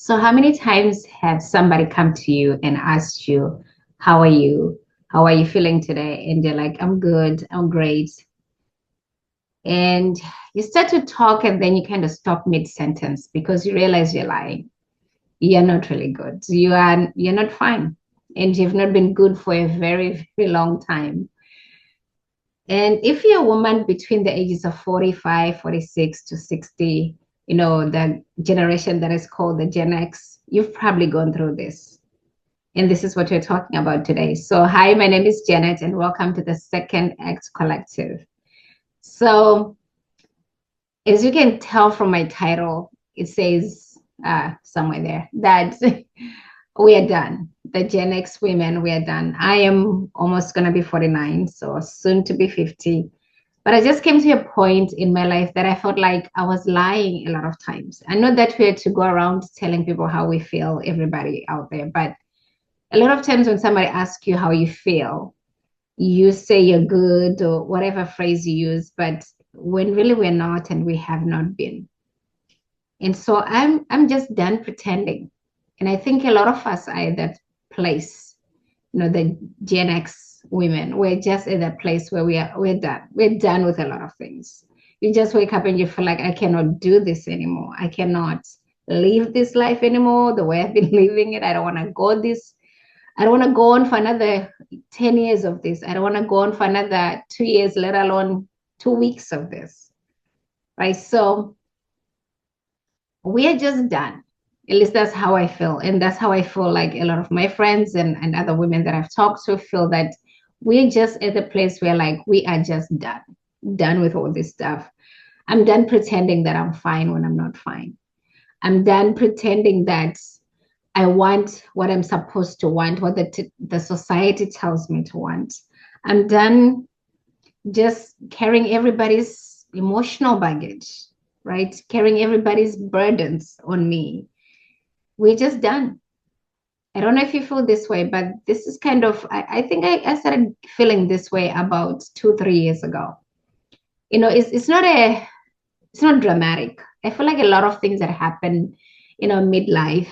So how many times have somebody come to you and asked you, how are you? How are you feeling today? And you're like, I'm good, I'm great. And you start to talk and then you kind of stop mid-sentence because you realize you're lying. You're not really good. You're not fine. And you've not been good for a very, very long time. And if you're a woman between the ages of 45, 46 to 60, the generation that is called the Gen X, you've probably gone through this. And this is what we're talking about today. So, hi, my name is Janet, and welcome to the Second Act Collective. So, as you can tell from my title, it says somewhere there that we are done. The Gen X women, we are done. I am almost going to be 49, so soon to be 50. But I just came to a point in my life that I felt like I was lying a lot of times. I know that we're to go around telling people how we feel, everybody out there, but a lot of times when somebody asks you how you feel, you say you're good or whatever phrase you use, but when really we're not and we have not been. And so I'm just done pretending. And I think a lot of us are at that place, the Gen X women, we're just at that place where we're done. We're done with a lot of things. You just wake up and you feel like I cannot do this anymore. I cannot live this life anymore the way I've been living it. I don't want to go this. I don't want to go on for another 10 years of this. I don't want to go on for another 2 years, let alone 2 weeks of this. Right. So we are just done. At least that's how I feel. And that's how I feel like a lot of my friends and other women that I've talked to feel that we're just at the place where like we are just done with all this stuff. I'm done pretending that I'm fine when I'm not fine. I'm done pretending that I want what I'm supposed to want, what the society tells me to want. I'm done just carrying everybody's emotional baggage, right? Carrying everybody's burdens on me. We're just done. I don't know if you feel this way, but this is kind of, I think I started feeling this way about 2, 3 years ago. It's not dramatic. I feel like a lot of things that happen, midlife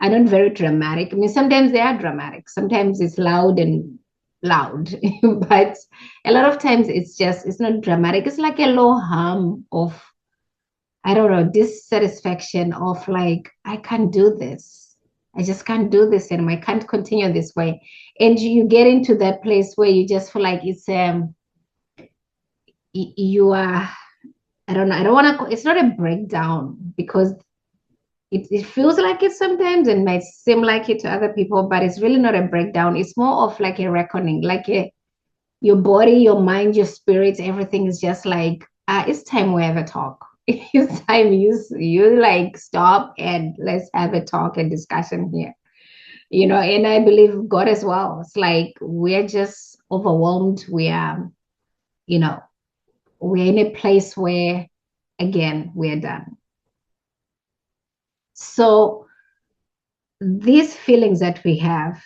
are not very dramatic. I mean, sometimes they are dramatic. Sometimes it's loud and loud, but a lot of times it's not dramatic. It's like a low hum of, I don't know, dissatisfaction of like, I can't do this. I just can't do this anymore. I can't continue this way. And you get into that place where you just feel like you are, I don't know, I don't want to, it's not a breakdown because it feels like it sometimes and might seem like it to other people, but it's really not a breakdown. It's more of like a reckoning, like your body, your mind, your spirit, everything is just like, it's time we have a talk. It's time you like stop and let's have a talk and discussion here. And I believe God as well. It's like we're just overwhelmed. You know, we're in a place where again we're done. So these feelings that we have,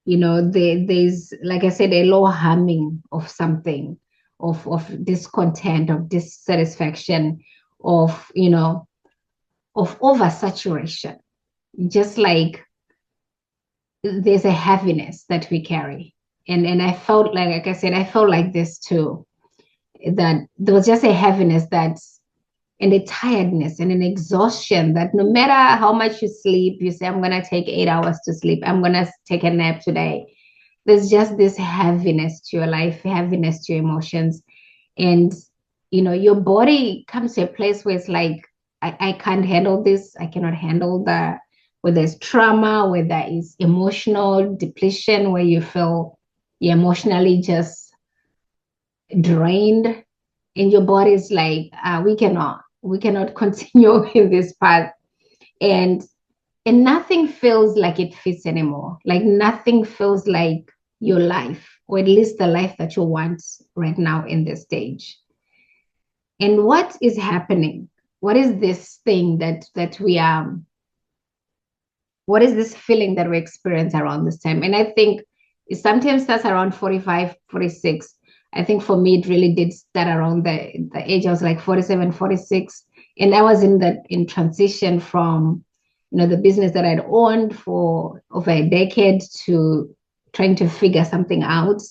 there's, like I said, a low humming of something, of discontent, of dissatisfaction, of oversaturation. Just like there's a heaviness that we carry. And I felt like I said, I felt like this too, that there was just a heaviness and a tiredness and an exhaustion that no matter how much you sleep, you say, I'm going to take 8 hours to sleep. I'm going to take a nap today. There's just this heaviness to your life, heaviness to your emotions. And, your body comes to a place where it's like, I can't handle this. I cannot handle where there's trauma, where there is emotional depletion, where you feel you're emotionally just drained. And your body is like, we cannot continue in this path. And nothing feels like it fits anymore. Like nothing feels like your life, or at least the life that you want right now in this stage. And what is happening? What is this thing that we are? What is this feeling that we experience around this time? And I think it sometimes starts around 45, 46. I think for me, it really did start around the age I was like 47, 46. And I was in transition from the business that I'd owned for over a decade to trying to figure something out.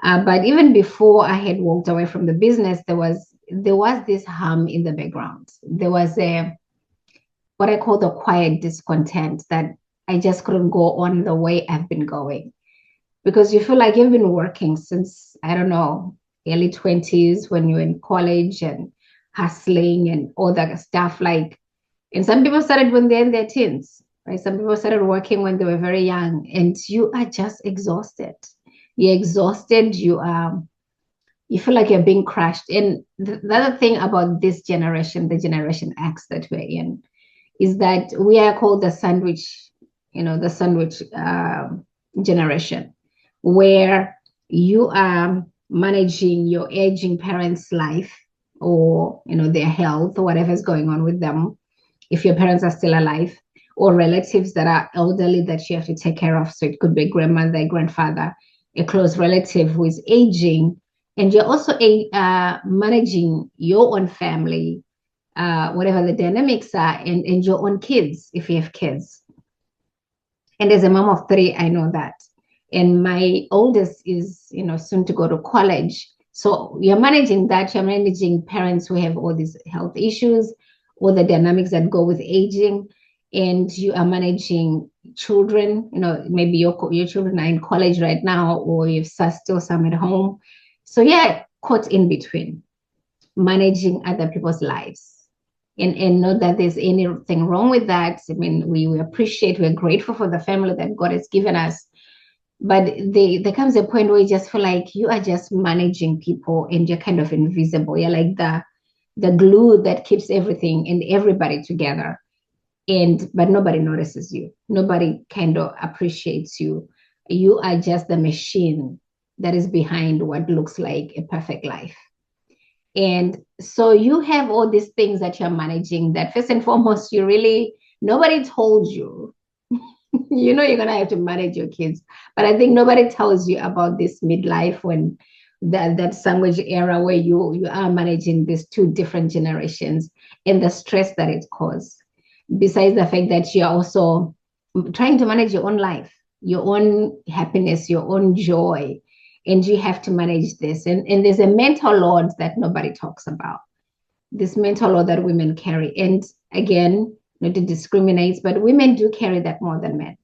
But even before I had walked away from the business, there was this hum in the background. There was what I call the quiet discontent that I just couldn't go on the way I've been going. Because you feel like you've been working since, I don't know, early 20s when you're in college and hustling and all that stuff. And some people started when they're in their teens, right? Some people started working when they were very young, and you are just exhausted. You're exhausted. You feel like you're being crushed. And the other thing about this generation, the Generation X that we're in, is that we are called the sandwich generation, where you are managing your aging parents' life, or their health, or whatever's going on with them, if your parents are still alive, or relatives that are elderly that you have to take care of. So it could be a grandmother, a grandfather, a close relative who is aging, and you're also managing your own family, whatever the dynamics are, and your own kids, if you have kids. And as a mom of three, I know that. And my oldest is, soon to go to college. So you're managing that. You're managing parents who have all these health issues, all the dynamics that go with aging. And you are managing children. Maybe your children are in college right now, or you've still some at home. So yeah, caught in between, managing other people's lives. And not that there's anything wrong with that. I mean, we're grateful for the family that God has given us. But there comes a point where you just feel like you are just managing people and you're kind of invisible. You're like the glue that keeps everything and everybody together. But nobody notices you. Nobody kind of appreciates you. You are just the machine that is behind what looks like a perfect life. And so you have all these things that you're managing that first and foremost, nobody told you, you're going to have to manage your kids. But I think nobody tells you about this midlife, when that sandwich era where you are managing these two different generations, and the stress that it causes. Besides the fact that you're also trying to manage your own life, your own happiness, your own joy, and you have to manage this. And there's a mental load that nobody talks about, this mental load that women carry. And again, not to discriminate, but women do carry that more than men,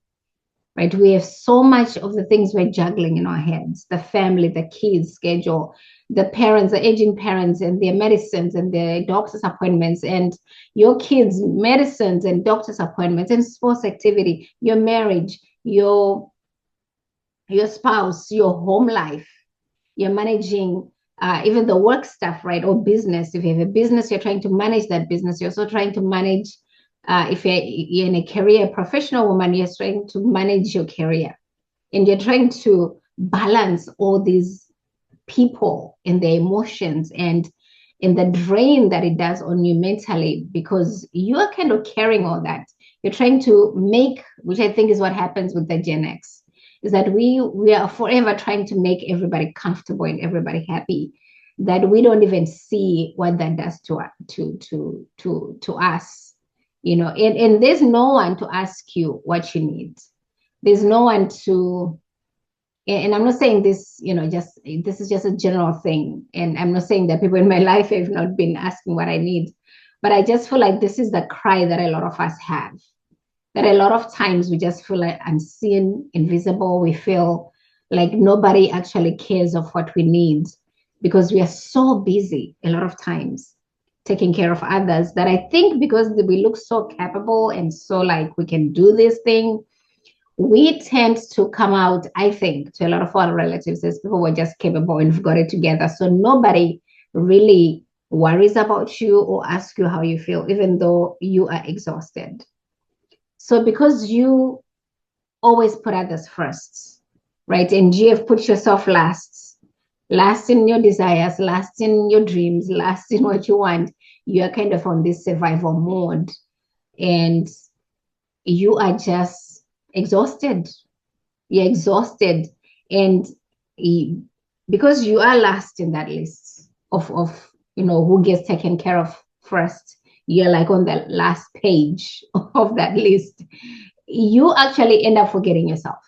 right? We have so much of the things we're juggling in our heads: the family, the kids' schedule, the parents, the aging parents, and their medicines and their doctor's appointments, and your kids' medicines and doctor's appointments, and sports activity, your marriage, your spouse, your home life. You're managing even the work stuff, right? Or business. If you have a business, you're trying to manage that business. You're also trying to manage, if you're in a career, professional woman, you're trying to manage your career. And you're trying to balance all these people and their emotions and the drain that it does on you mentally, because you are kind of carrying all that. You're trying to make, which I think is what happens with the Gen X, is that we are forever trying to make everybody comfortable and everybody happy, that we don't even see what that does to us, and there's no one to ask you what you need. There's no one to, and I'm not saying this, this is just a general thing. And I'm not saying that people in my life have not been asking what I need, but I just feel like this is the cry that a lot of us have. That a lot of times we just feel like unseen, invisible. We feel like nobody actually cares of what we need, because we are so busy a lot of times taking care of others, that I think because we look so capable and so like we can do this thing, we tend to come out, I think, to a lot of our relatives as people who are just capable and have got it together. So nobody really worries about you or asks you how you feel, even though you are exhausted. So because you always put others first, right? And you have put yourself last in your desires, last in your dreams, last in what you want, you are kind of on this survival mode, and you are just exhausted. You're exhausted. And because you are last in that list of who gets taken care of first, you're like on the last page of that list, you actually end up forgetting yourself.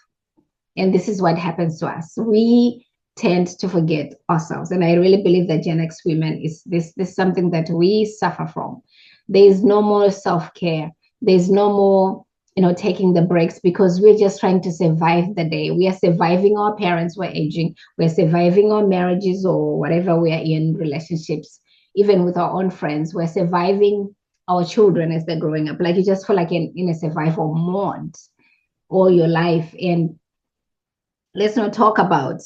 And this is what happens to us. We tend to forget ourselves. And I really believe that Gen X women is this something that we suffer from. There is no more self-care. There's no more, taking the breaks, because we're just trying to survive the day. We are surviving our parents who are aging. We're surviving our marriages or whatever we are in, relationships, even with our own friends. We're surviving our children as they're growing up. Like you just feel like in a survival mode all your life. And let's not talk about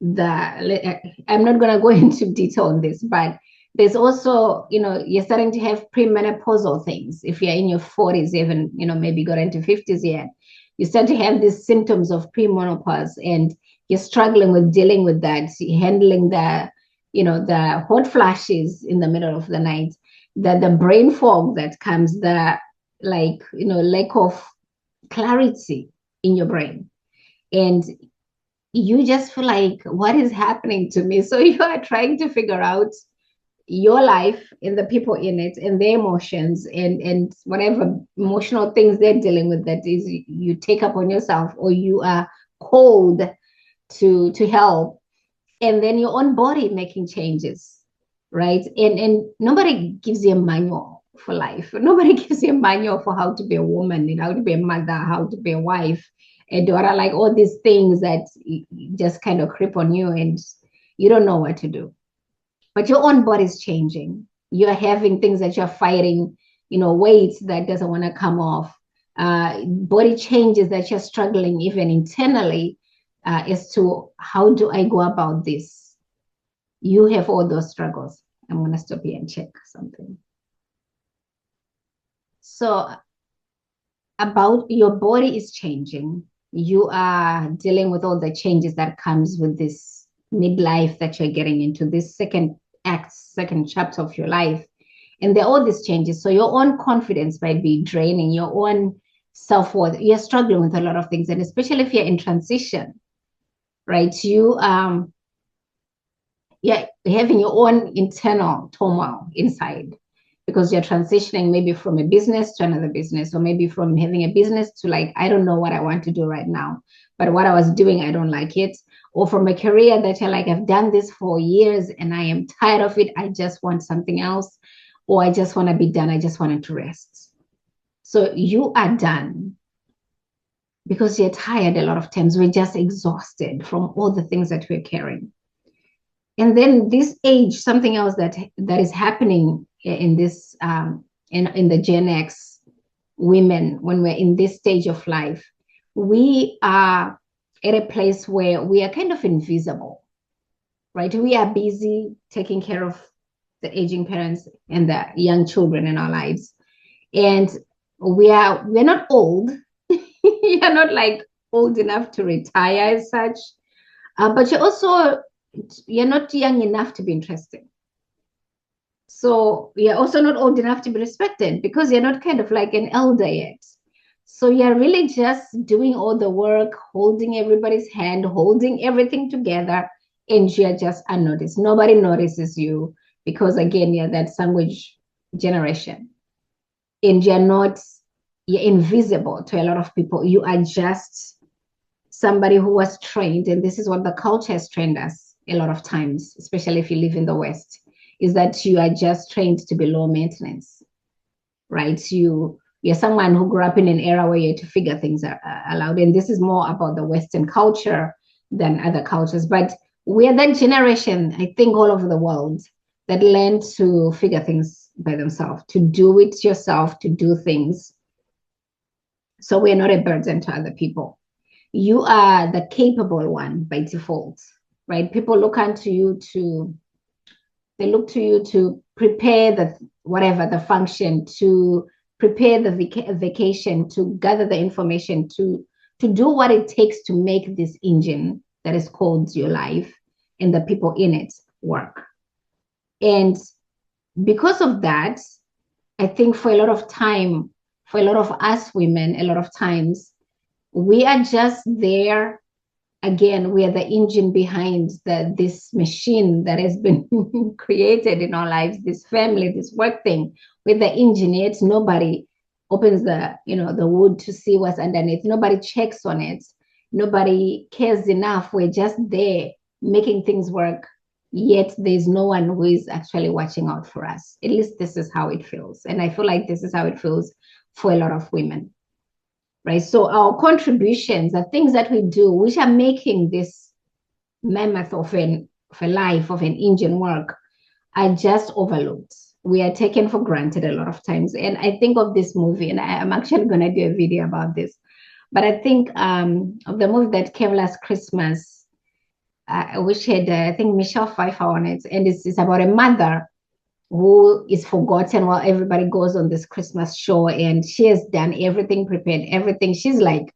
I'm not going to go into detail on this, but there's also, you're starting to have premenopausal things. If you're in your 40s, even, maybe got into 50s yet, you start to have these symptoms of premenopause, and you're struggling with dealing with that, handling the hot flashes in the middle of the night, the brain fog that comes, lack of clarity in your brain. And you just feel like, what is happening to me? So you are trying to figure out your life and the people in it and their emotions and whatever emotional things they're dealing with, that is you take up on yourself, or you are called to help. And then your own body making changes, right? And nobody gives you a manual for life. Nobody gives you a manual for how to be a woman, how to be a mother, how to be a wife, a daughter, like all these things that just kind of creep on you and you don't know what to do. But your own body is changing. You're having things that you're fighting, weight that doesn't want to come off, body changes that you're struggling even internally, as to how do I go about this? You have all those struggles. I'm going to stop here and check something. So about your body is changing. You are dealing with all the changes that comes with this midlife that you're getting into, this second chapter of your life. And there are all these changes. So your own confidence might be draining, your own self-worth. You're struggling with a lot of things. And especially if you're in transition, right? You're having your own internal turmoil inside, because you're transitioning maybe from a business to another business, or maybe from having a business to I don't know what I want to do right now, but what I was doing, I don't like it. Or from a career that you're like, I've done this for years and I am tired of it. I just want something else, or I just want to be done. I just wanted to rest. So you are done because you're tired. A lot of times we're just exhausted from all the things that we're carrying. And then this age, something else that is happening in this in the Gen X women, when we're in this stage of life, we are at a place where we are kind of invisible, right? We are busy taking care of the aging parents and the young children in our lives, and we're not old. You're not old enough to retire as such, but you're not young enough to be interesting. So you're also not old enough to be respected, because you're not kind of like an elder yet. So you're really just doing all the work, holding everybody's hand, holding everything together, and you're just unnoticed. Nobody notices you because, again, you're that sandwich generation. And you're invisible to a lot of people. You are just somebody who was trained, and this is what the culture has trained us a lot of times, especially if you live in the West, is that you are just trained to be low maintenance, right? You're someone who grew up in an era where you had to figure things are allowed. And this is more about the Western culture than other cultures. But we're that generation, I think, all over the world, that learned to figure things by themselves, to do it yourself, to do things. So we're not a burden to other people. You are the capable one by default, right? People look to you to prepare the function, to prepare the vacation, to gather the information, to do what it takes to make this engine that is called your life and the people in it work. And because of that, I think for a lot of us women, a lot of times we are just there again, we are the engine behind this machine that has been created in our lives, this family, this work thing. We're the engine, yet nobody opens the wood to see what's underneath. Nobody checks on it. Nobody cares enough. We're just there making things work, yet there's no one who is actually watching out for us. At least this is how it feels. And I feel like this is how it feels for a lot of women. Right. So our contributions are things that we do, which are making this mammoth of a life, of an engine work, are just overlooked. We are taken for granted a lot of times. And I think of this movie, and I'm actually going to do a video about this. But I think of the movie that came last Christmas, which had, I think, Michelle Pfeiffer on it. And it's about a mother who is forgotten while everybody goes on this Christmas show, and she has done everything, prepared everything. She's like,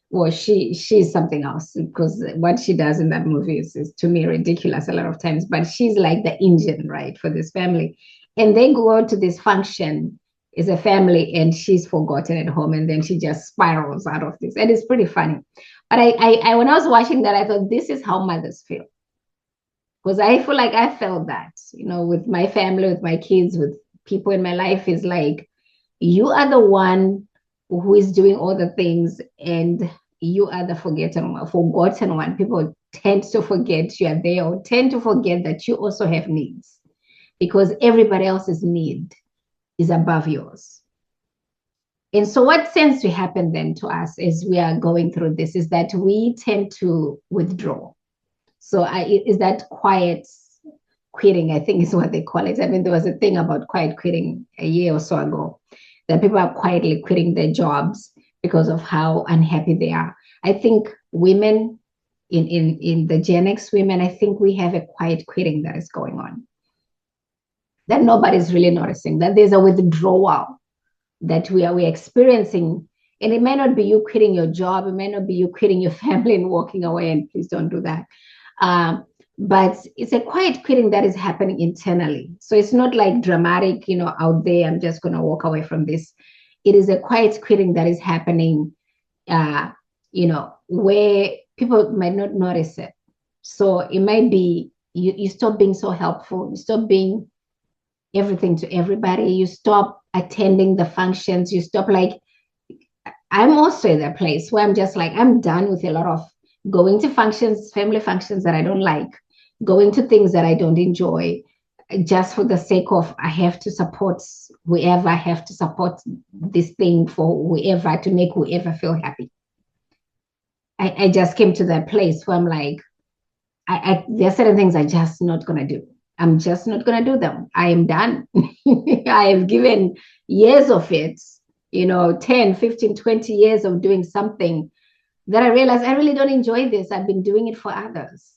well, she's something else, because what she does in that movie is to me ridiculous a lot of times. But she's like the engine, right, for this family. And they go to this function as a family, and she's forgotten at home, and then she just spirals out of this, and it's pretty funny. But I when I was watching that, I thought, this is how mothers feel. Because I feel like I felt that, with my family, with my kids, with people in my life, is like, you are the one who is doing all the things, and you are the forgotten one. People tend to forget you are there, or tend to forget that you also have needs, because everybody else's need is above yours. And so what tends to happen then to us as we are going through this is that we tend to withdraw. So is that quiet quitting, I think is what they call it. I mean, there was a thing about quiet quitting a year or so ago, that people are quietly quitting their jobs because of how unhappy they are. I think women in the Gen X women, I think we have a quiet quitting that is going on, that nobody's really noticing, that there's a withdrawal that we're experiencing. And it may not be you quitting your job, it may not be you quitting your family and walking away, and please don't do that. But it's a quiet quitting that is happening internally. So it's not like dramatic, out there, I'm just going to walk away from this. It is a quiet quitting that is happening, where people might not notice it. So it might be you stop being so helpful, you stop being everything to everybody, you stop attending the functions, you stop, like, I'm also in that place where I'm just like, I'm done with a lot of going to functions, family functions that I don't like, going to things that I don't enjoy, just for the sake of, I have to support whoever, I have to support this thing for whoever, to make whoever feel happy. I just came to that place where I'm like, there are certain things I'm just not going to do. I'm just not going to do them. I am done. I have given years of it, 10, 15, 20 years of doing something that I realized I really don't enjoy this. I've been doing it for others.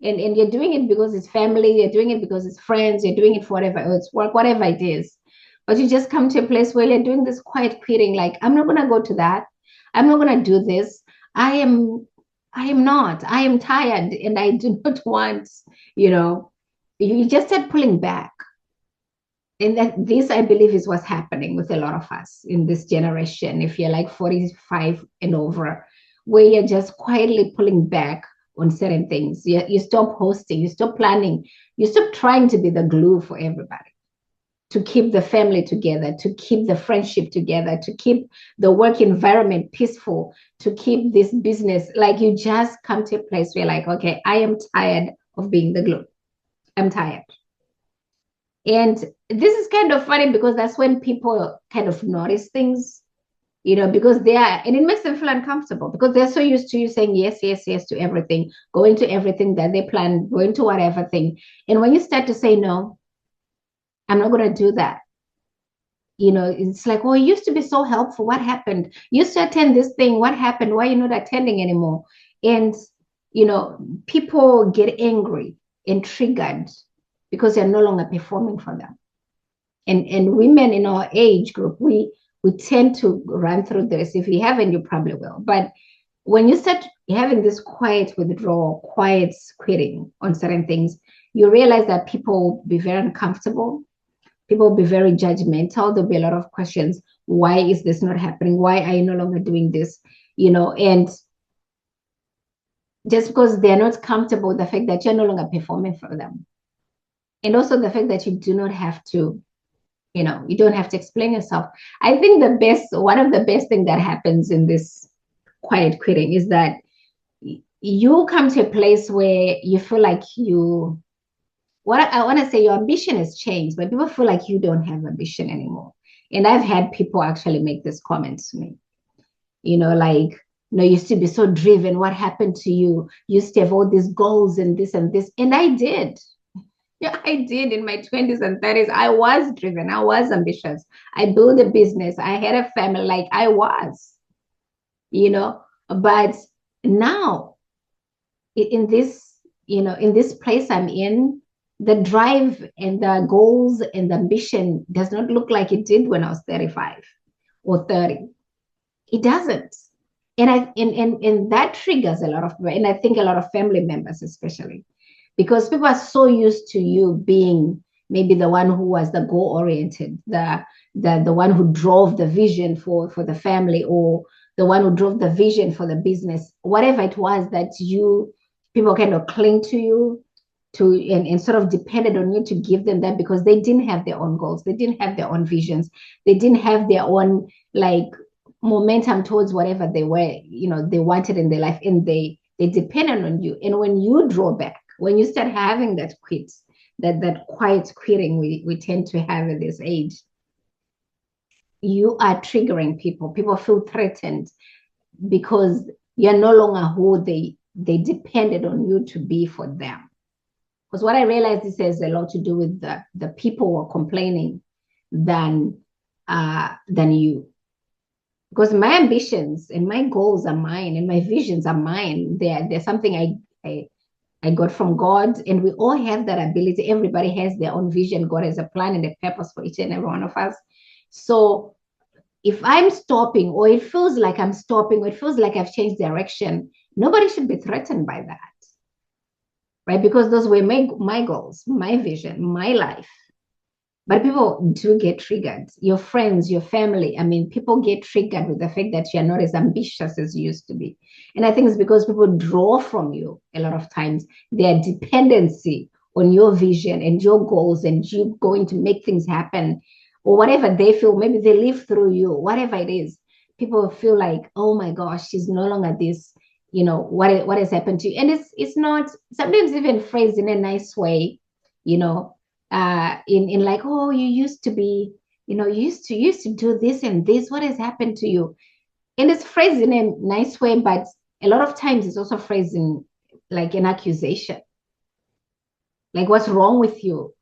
And you're doing it because it's family, you're doing it because it's friends, you're doing it for whatever, it's work, whatever it is. But you just come to a place where you're doing this quiet quitting, like, I'm not going to go to that. I'm not going to do this. I am not. I am tired, and I do not want, you just start pulling back. And that this, I believe, is what's happening with a lot of us in this generation. If you're like 45 and over, where you're just quietly pulling back on certain things. You stop hosting, you stop planning, you stop trying to be the glue for everybody, to keep the family together, to keep the friendship together, to keep the work environment peaceful, to keep this business. Like, you just come to a place where you're like, okay, I am tired of being the glue. I'm tired. And this is kind of funny, because that's when people kind of notice things, because and it makes them feel uncomfortable, because they're so used to you saying yes, yes, yes to everything, going to everything that they plan, going to whatever thing. And when you start to say, no, I'm not going to do that, it's like, oh, you used to be so helpful. What happened? You used to attend this thing. What happened? Why are you not attending anymore? And, people get angry and triggered because they're no longer performing for them. And women in our age group, we tend to run through this. If you haven't, you probably will. But when you start having this quiet withdrawal, quiet quitting on certain things, you realize that people will be very uncomfortable. People will be very judgmental. There'll be a lot of questions. Why is this not happening? Why are you no longer doing this? And just because they're not comfortable with the fact that you're no longer performing for them. And also the fact that you do not have to, you don't have to explain yourself. I think one of the best thing that happens in this quiet quitting is that you come to a place where you feel like what I want to say, your ambition has changed, but people feel like you don't have ambition anymore. And I've had people actually make this comment to me, like, no, you used to be so driven. What happened to you? You used to have all these goals and this and this. And I did. Yeah, I did in my 20s and 30s. I was driven. I was ambitious. I built a business. I had a family, like I was, you know. But now in this, in this place I'm in, the drive and the goals and the ambition does not look like it did when I was 35 or 30. It doesn't. And that triggers a lot of people, and I think a lot of family members especially, because people are so used to you being maybe the one who was the goal oriented, the one who drove the vision for the family, or the one who drove the vision for the business, whatever it was that people kind of cling to you and sort of depended on you to give them that, because they didn't have their own goals, they didn't have their own visions, they didn't have their own like momentum towards whatever they wanted in their life, and they depended on you. And when you draw back, when you start having that quiet quitting we tend to have at this age, you are triggering people. People feel threatened because you're no longer who they depended on you to be for them. Because what I realized, this has a lot to do with the people who are complaining than you. Because my ambitions and my goals are mine, and my visions are mine. They're something I got from God, and we all have that ability. Everybody has their own vision. God has a plan and a purpose for each and every one of us. So if I'm stopping, or it feels like I'm stopping, or it feels like I've changed direction, nobody should be threatened by that, right? Because those were my goals, my vision, my life. But people do get triggered. Your friends, your family, I mean, people get triggered with the fact that you're not as ambitious as you used to be. And I think it's because people draw from you a lot of times, their dependency on your vision and your goals, and you going to make things happen, or whatever they feel. Maybe they live through you, whatever it is. People feel like, oh my gosh, she's no longer this, what has happened to you? And it's not sometimes even phrased in a nice way, in like, oh, you used to be, you used to do this and this, what has happened to you? And it's phrased in a nice way, but a lot of times it's also phrased in like an accusation, like, what's wrong with you?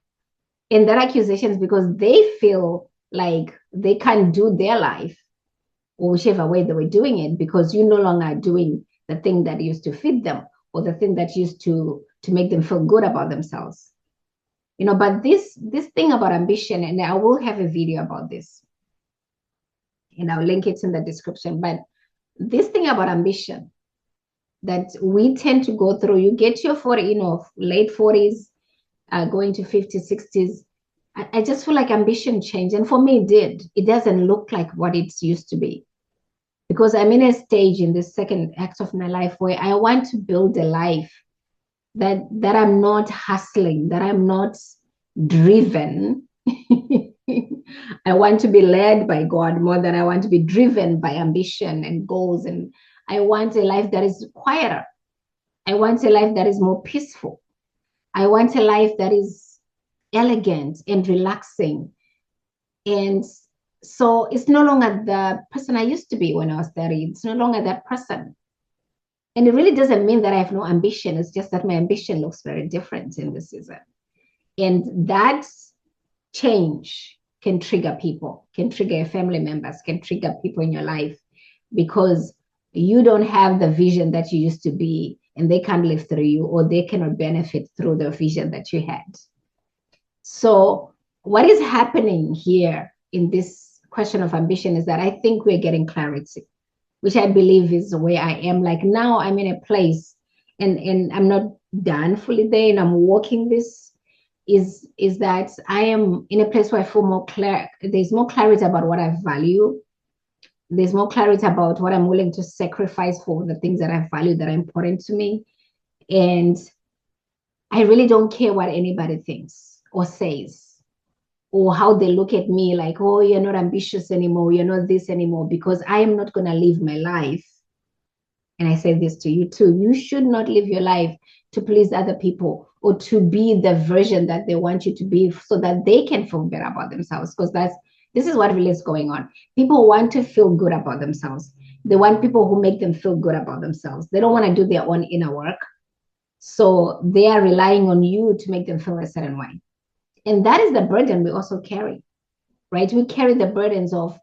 And that accusation is because they feel like they can't do their life, or whichever way they were doing it, because you no longer are doing the thing that used to fit them, or the thing that used to make them feel good about themselves. But this thing about ambition, and I will have a video about this, and I'll link it in the description. But this thing about ambition that we tend to go through, you get your 40, late 40s, going to 50s, 60s. I just feel like ambition changed. And for me, it did. It doesn't look like what it used to be. Because I'm in a stage in this second act of my life where I want to build a life that I'm not hustling, that I'm not driven. I want to be led by God more than I want to be driven by ambition and goals. And I want a life that is quieter. I want a life that is more peaceful. I want a life that is elegant and relaxing. And so it's no longer the person I used to be when I was 30. It's no longer that person. And it really doesn't mean that I have no ambition. It's just that my ambition looks very different in this season. And that change can trigger people, can trigger your family members, can trigger people in your life, because you don't have the vision that you used to be, and they can't live through you, or they cannot benefit through the vision that you had. So what is happening here in this question of ambition is that I think we're getting clarity, which I believe is where I am. Like now I'm in a place, and I'm not done fully there, and I'm walking this, is that I am in a place where I feel more clear. There's more clarity about what I value. There's more clarity about what I'm willing to sacrifice for the things that I value, that are important to me. And I really don't care what anybody thinks or says, or how they look at me like, oh, you're not ambitious anymore, you're not this anymore, because I am not going to live my life. And I say this to you too. You should not live your life to please other people or to be the version that they want you to be so that they can feel better about themselves. Because this is what really is going on. People want to feel good about themselves. They want people who make them feel good about themselves. They don't want to do their own inner work. So they are relying on you to make them feel a certain way. And that is the burden we also carry, right? We carry the burdens of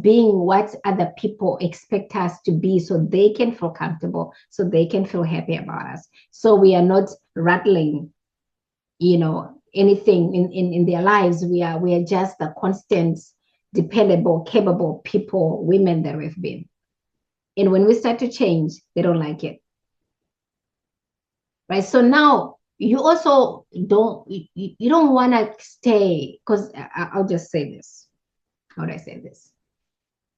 being what other people expect us to be so they can feel comfortable, so they can feel happy about us. So we are not rattling, anything in their lives. We are just the constant, dependable, capable people, women that we've been. And when we start to change, they don't like it. Right. So now you also you don't want to stay, because I'll just say this. How would I say this?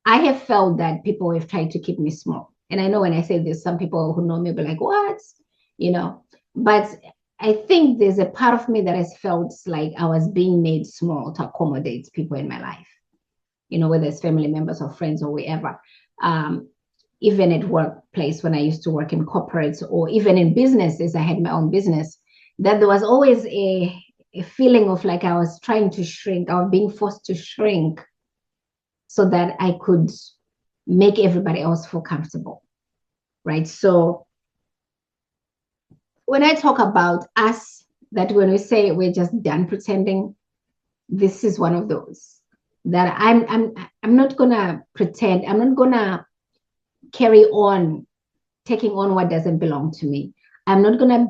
I have felt that people have tried to keep me small. And I know when I say this, some people who know me will be like, what? But I think there's a part of me that has felt like I was being made small to accommodate people in my life, whether it's family members or friends or wherever. Even at workplace, when I used to work in corporates, or even in businesses, I had my own business, that there was always a feeling of like I was trying to shrink, I was being forced to shrink so that I could make everybody else feel comfortable, right? So when I talk about us, that when we say we're just done pretending, this is one of those that I'm not gonna pretend. I'm not gonna carry on taking on what doesn't belong to me. I'm not gonna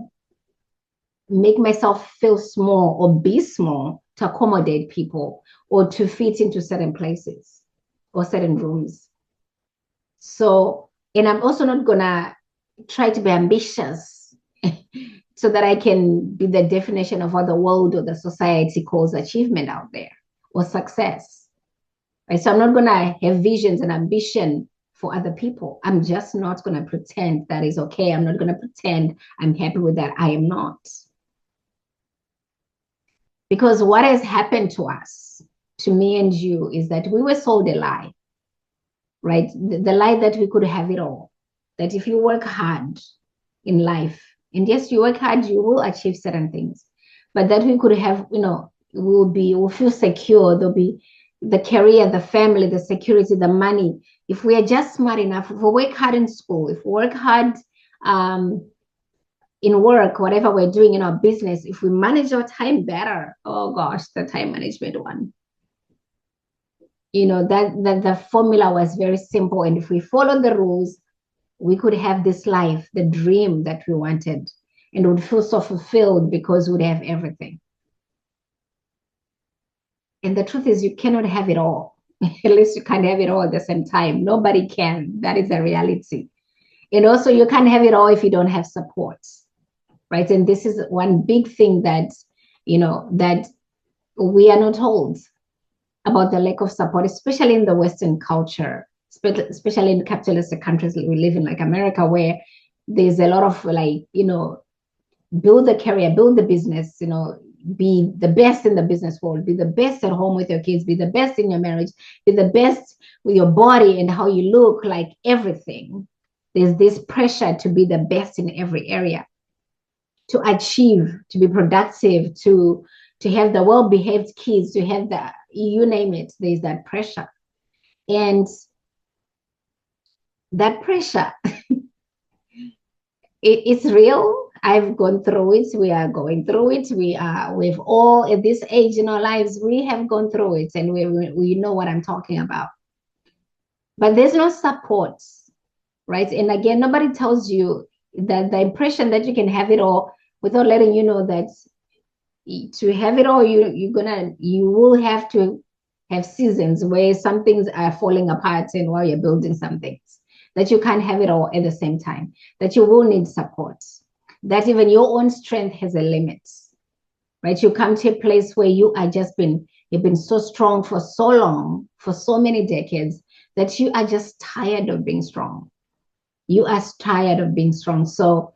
make myself feel small or be small to accommodate people or to fit into certain places or certain rooms. So, and I'm also not gonna try to be ambitious so that I can be the definition of what the world or the society calls achievement out there or success. Right? So I'm not gonna have visions and ambition for other people. I'm just not gonna pretend that is okay. I'm not gonna pretend I'm happy with that. I am not. Because what has happened to us, to me and you, is that we were sold a lie, right? The lie that we could have it all. That if you work hard in life, and yes, you work hard, you will achieve certain things, but that we could have, we'll feel secure. There'll be the career, the family, the security, the money. If we are just smart enough, if we work hard in school, if we work hard in work, whatever we're doing in our business, if we manage our time better, oh gosh, the time management one. That the formula was very simple. And if we follow the rules, we could have this life, the dream that we wanted, and would feel so fulfilled because we'd have everything. And the truth is, you cannot have it all. At least you can't have it all at the same time. Nobody can. That is a reality. And also, you can't have it all if you don't have support, right? And this is one big thing that, that we are not told about, the lack of support, especially in the Western culture, especially in capitalist countries we live in, like America, where there's a lot of build the career, build the business, be the best in the business world, be the best at home with your kids, be the best in your marriage, be the best with your body and how you look, like everything. There's this pressure to be the best in every area, to achieve, to be productive, to have the well-behaved kids, to have the, you name it, there's that pressure. And that pressure, it's real. I've gone through it. We are going through it. We've all at this age in our lives, we have gone through it, and we know what I'm talking about. But there's no support, right? And again, nobody tells you that the impression that you can have it all without letting you know that to have it all, you will have to have seasons where some things are falling apart, and while you're building some things, that you can't have it all at the same time, that you will need support, that even your own strength has a limit, right? You come to a place where you've been so strong for so long, for so many decades, that you are just tired of being strong. You are tired of being strong. So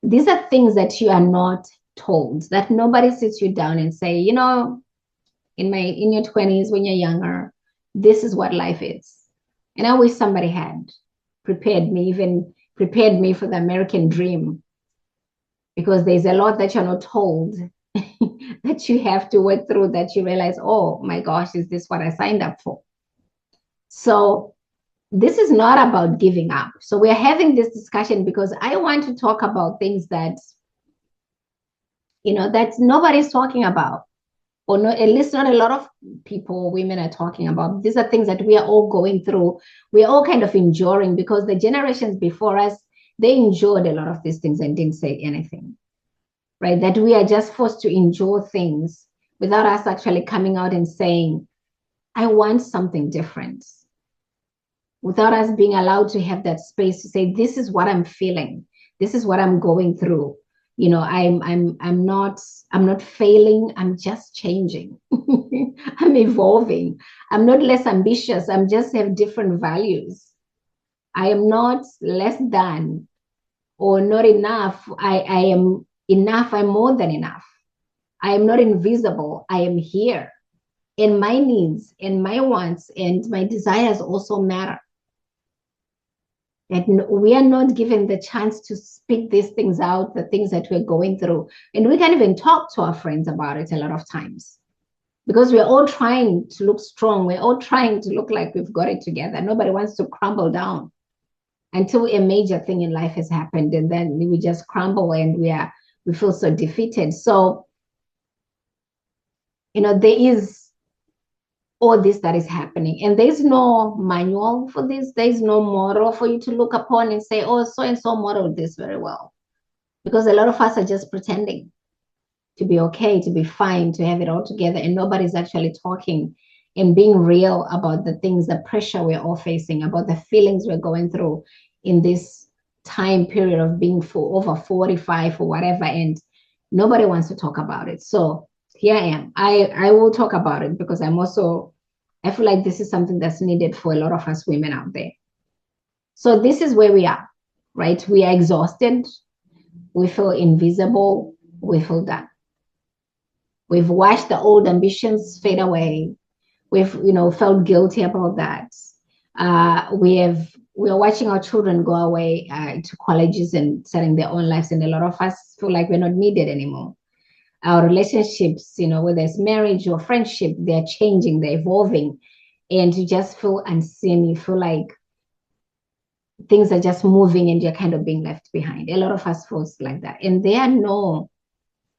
These are things that you are not told, that nobody sits you down and say, in your 20s, when you're younger, this is what life is. And I wish somebody had even prepared me for the American dream, because there's a lot that you're not told that you have to work through, that you realize, oh my gosh, is this what I signed up for? So this is not about giving up. So we're having this discussion because I want to talk about things that, that nobody's talking about, or no, at least not a lot of people, women are talking about. These are things that we are all going through. We're all kind of enduring, because the generations before us, they endured a lot of these things and didn't say anything, right? That we are just forced to endure things without us actually coming out and saying, I want something different, without us being allowed to have that space to say, this is what I'm feeling, this is what I'm going through. I'm not failing, I'm just changing. I'm evolving. I'm not less ambitious, I'm just have different values. I am not less than or not enough. I am enough, I'm more than enough. I am not invisible, I am here. And my needs and my wants and my desires also matter. That we are not given the chance to speak these things out, the things that we're going through. And we can't even talk to our friends about it a lot of times, because we're all trying to look strong. We're all trying to look like we've got it together. Nobody wants to crumble down until a major thing in life has happened. And then we just crumble and we feel so defeated. So, there is all this that is happening. And there's no manual for this. There's no model for you to look upon and say, oh, so and so modeled this very well. Because a lot of us are just pretending to be okay, to be fine, to have it all together. And nobody's actually talking and being real about the things, the pressure we're all facing, about the feelings we're going through in this time period of being for over 45 or whatever. And nobody wants to talk about it. So here I am. I will talk about it, because I feel like this is something that's needed for a lot of us women out there. So this is where we are, right? We are exhausted. We feel invisible. We feel done. We've watched the old ambitions fade away. We've, felt guilty about that. We're watching our children go away to colleges and setting their own lives. And a lot of us feel like we're not needed anymore. Our relationships, whether it's marriage or friendship, they're changing, they're evolving, and you just feel unseen. You feel like things are just moving and you're kind of being left behind. A lot of us feels like that. And there are no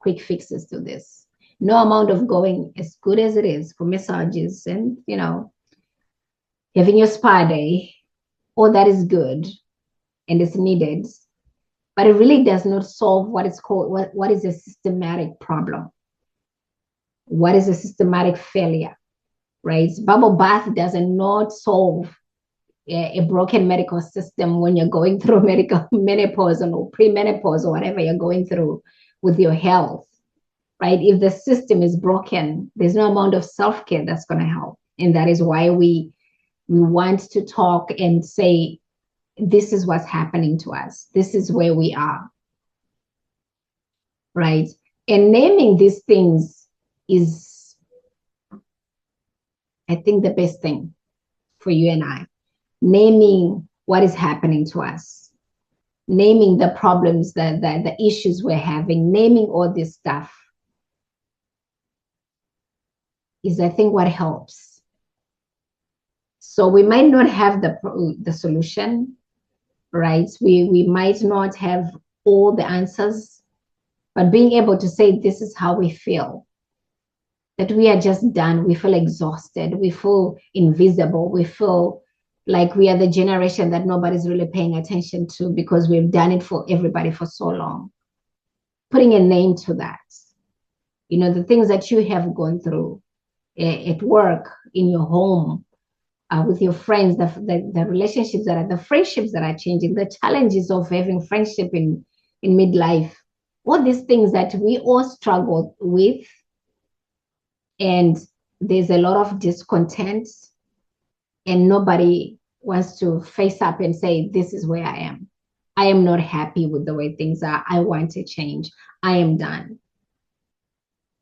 quick fixes to this. No amount of going, as good as it is for massages and, having your spa day, all that is good and it's needed, but it really does not solve what is called, what is a systematic problem. What is a systematic failure, right? Bubble bath does not solve a broken medical system when you're going through medical menopause or premenopause or whatever you're going through with your health, right? If the system is broken, there's no amount of self-care that's going to help. And that is why we want to talk and say, this is what's happening to us. This is where we are, right? And naming these things is, I think, the best thing for you and I. Naming what is happening to us, naming the problems, the issues we're having, naming all this stuff is, I think, what helps. So we might not have the solution, right? We might not have all the answers, but being able to say, this is how we feel, that we are just done. We feel exhausted. We feel invisible. We feel like we are the generation that nobody's really paying attention to, because we've done it for everybody for so long. Putting a name to that, the things that you have gone through at work, in your home, with your friends, the relationships the friendships that are changing, the challenges of having friendship in midlife, all these things that we all struggle with. And there's a lot of discontent, and nobody wants to face up and say, this is where I am. I am not happy with the way things are. I want to change. I am done.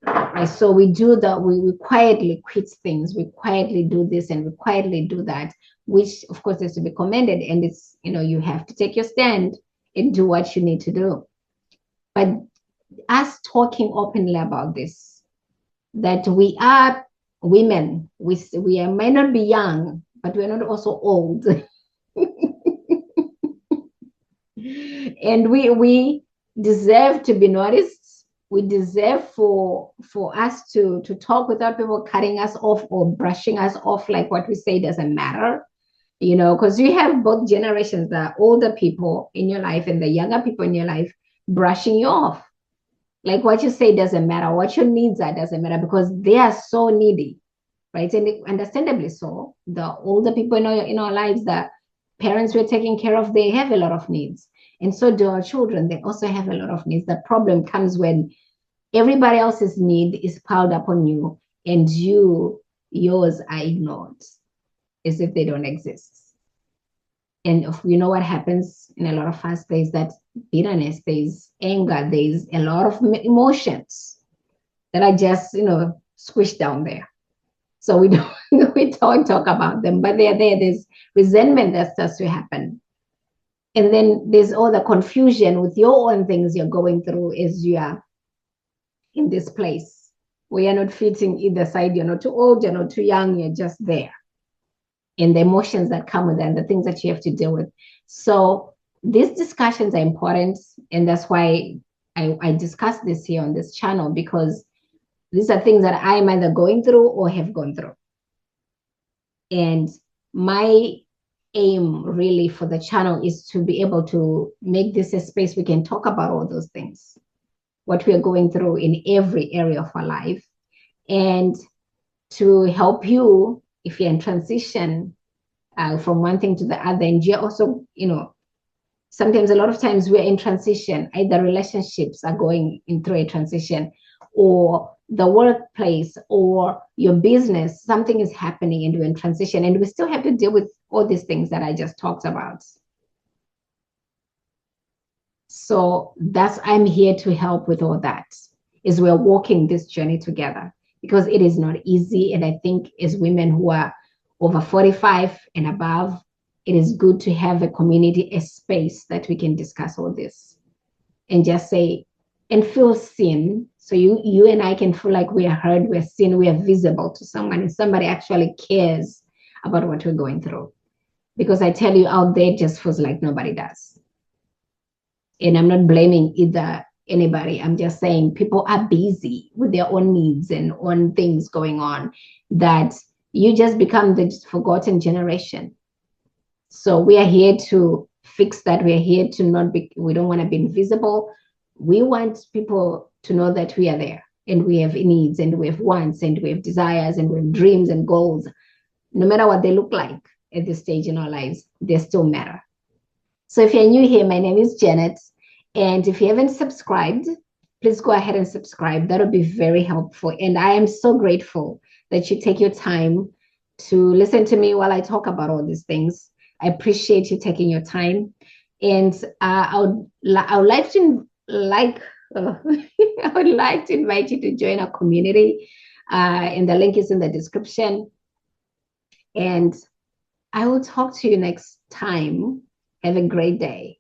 Right? So we do that. We quietly quit things. We quietly do this and we quietly do that, which of course is to be commended. And it's, you have to take your stand and do what you need to do. But us talking openly about this, that we are women, may not be young, but we're not also old. And we deserve to be noticed. We deserve for us to talk without people cutting us off or brushing us off, like what we say doesn't matter, because you have both generations, the older people in your life and the younger people in your life brushing you off. Like what you say doesn't matter, what your needs are doesn't matter, because they are so needy, right? And understandably so. The older people in our lives, the parents we're taking care of, they have a lot of needs. And so do our children. They also have a lot of needs. The problem comes when everybody else's need is piled up on you and yours are ignored as if they don't exist. And if you know what happens in a lot of us, there's that bitterness, there's anger, there's a lot of emotions that are just, squished down there. So we don't talk about them, but they're there. There's resentment that starts to happen. And then there's all the confusion with your own things you're going through as you are in this place where you're not fitting either side. You're not too old, you're not too young, you're just there. And the emotions that come with that and the things that you have to deal with. So these discussions are important. And that's why I discuss this here on this channel, because these are things that I'm either going through or have gone through. And my aim really for the channel is to be able to make this a space we can talk about all those things, what we are going through in every area of our life, and to help you if you're in transition from one thing to the other. And you're also, sometimes, a lot of times we're in transition, either relationships are going through a transition, or the workplace or your business, something is happening and we're in transition, and we still have to deal with all these things that I just talked about. So I'm here to help with all that, as we're walking this journey together, because it is not easy. And I think as women who are over 45 and above, it is good to have a community, a space that we can discuss all this and just say and feel seen. So you and I can feel like we are heard, we're seen, we are visible to someone, and somebody actually cares about what we're going through. Because I tell you, out there, it just feels like nobody does. And I'm not blaming either anybody. I'm just saying people are busy with their own needs and own things going on, that you just become the forgotten generation. So we are here to fix that. We are here to we don't want to be invisible. We want people to know that we are there, and we have needs, and we have wants, and we have desires, and we have dreams and goals. No matter what they look like at this stage in our lives, they still matter. So if you're new here, my name is Janet. And if you haven't subscribed, please go ahead and subscribe. That'll be very helpful. And I am so grateful that you take your time to listen to me while I talk about all these things. I appreciate you taking your time. And I would like to I would like to invite you to join our community. And the link is in the description. And I will talk to you next time. Have a great day.